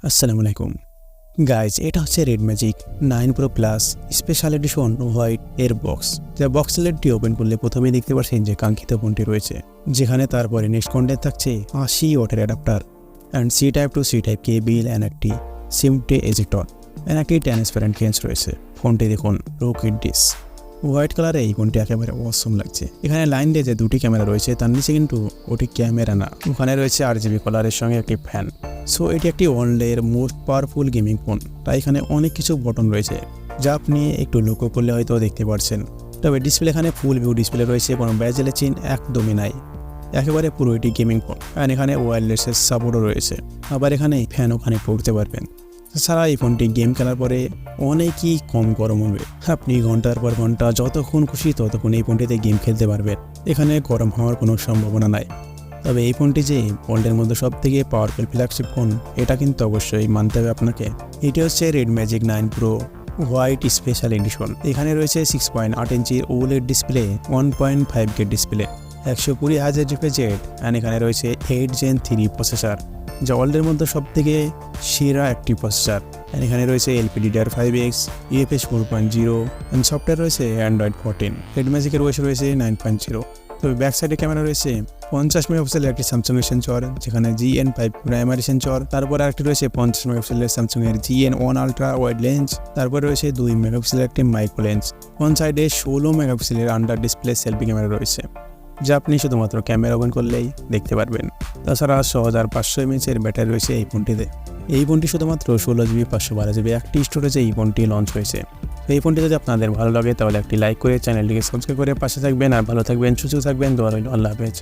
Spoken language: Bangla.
আসসালামু আলাইকুম গাইজ, এটা হচ্ছে রেডম্যাজিক 9 pro plus special edition white এর বক্স। যা বক্স লেটটি ওপেন করলে প্রথমেই দেখতে পাচ্ছেন যে কাঙ্ক্ষিত ফোনটি রয়েছে, যেখানে তারপরে নেক্সট কন্টেন্ট থাকছে 80 ওয়াটের adapter and C type to C type cable and একটি সিমটে এজেক্টর অ্যান্ড একটি ট্রান্সপারেন্ট কেস রয়েছে। ফোনটি দেখুন রকেট ডিস হোয়াইট কালারে এই ফোনটি একেবারে অসম লাগছে। এখানে লাইন দিয়ে যে দুটি ক্যামেরা রয়েছে তার নিচে কিন্তু ওটি ক্যামেরা না, ওখানে রয়েছে RGB কালারের সঙ্গে একটি ফ্যান। সো এটি একটি ওয়ার্ল্ডের মোস্ট পাওয়ারফুল গেমিং ফোন, তাই এখানে অনেক কিছু বটন রয়েছে যা আপনি একটু লক্ষ্য করলে হয়তো দেখতে পারছেন। তবে ডিসপ্লে এখানে ফুল ভিউ ডিসপ্লে রয়েছে, কোনো বেজেলের চিহ্ন একদমই নাই, একেবারে পুরো এটি গেমিং ফোন। অ্যান্ড এখানে ওয়্যারলেসের সাপোর্টও রয়েছে, আবার এখানে ফ্যান ওখানে পড়তে পারবেন। তাছাড়া এই ফোনটি গেম খেলার পরে অনেকই কম গরম হবে। আপনি ঘন্টার পর ঘন্টা যতক্ষণ খুশি ততক্ষণ এই ফোনটিতে গেম খেলতে পারবেন, এখানে গরম হওয়ার কোনো সম্ভাবনা নাই। তবে এই ফোনটি যে ওয়ার্ল্ডের মধ্যে সব থেকে পাওয়ারফুল ফ্ল্যাগশিপ ফোন, এটা কিন্তু অবশ্যই মানতে হবে আপনাকে। এটি হচ্ছে রেডম্যাজিক 9 প্রো হোয়াইট স্পেশাল এডিশন। এখানে রয়েছে 6.8 ইঞ্চির OLED display, 1.5K display, 120,000 refresh and এখানে রয়েছে 8 Gen 3 প্রসেসর, যা ওয়ার্ল্ডের মধ্যে সব থেকে সেরা একটি প্রসেসর। অ্যান্ড এখানে রয়েছে LPDDR5X, UFS 4.0 অ্যান্ড সফটওয়্যার রয়েছে Android 14। রেডম্যাজিকের ওএস রয়েছে 9.0। তবে ব্যাক সাইডে ক্যামেরা রয়েছে 50 মেগাপিক্সেলের একটি স্যামসাংয়ের সেন্সর, যেখানে GN5 প্রাইমারি সেন্সর। তারপর আরেকটি রয়েছে 50 মেগাপিক্সেলের স্যামসাংয়ের GN1 আলট্রা ওয়াইড লেন্স। তারপর রয়েছে 2 মেগাপিক্সেলের একটি মাইক্রো লেন্স। ফ্রন্ট সাইডে 16 মেগাপিক্সেলের আন্ডার ডিসপ্লে সেলফি ক্যামেরা রয়েছে, যা আপনি শুধুমাত্র ক্যামেরা ওপেন করলেই দেখতে পারবেন। তাছাড়া 6500 mAh ব্যাটারি রয়েছে এই ফোনটিতে। এই ফোনটি শুধুমাত্র 16GB 512GB একটি স্টোরেজে এই ফোনটি লঞ্চ হয়েছে। তো এই ফোনটি যদি আপনাদের ভালো লাগে তাহলে একটি লাইক করে চ্যানেলটিকে সাবস্ক্রাইব করে পাশে থাকবেন। আর ভালো থাকবেন, সুস্থ থাকবেন, দোয়া রইল। আল্লাহ হাফেজ।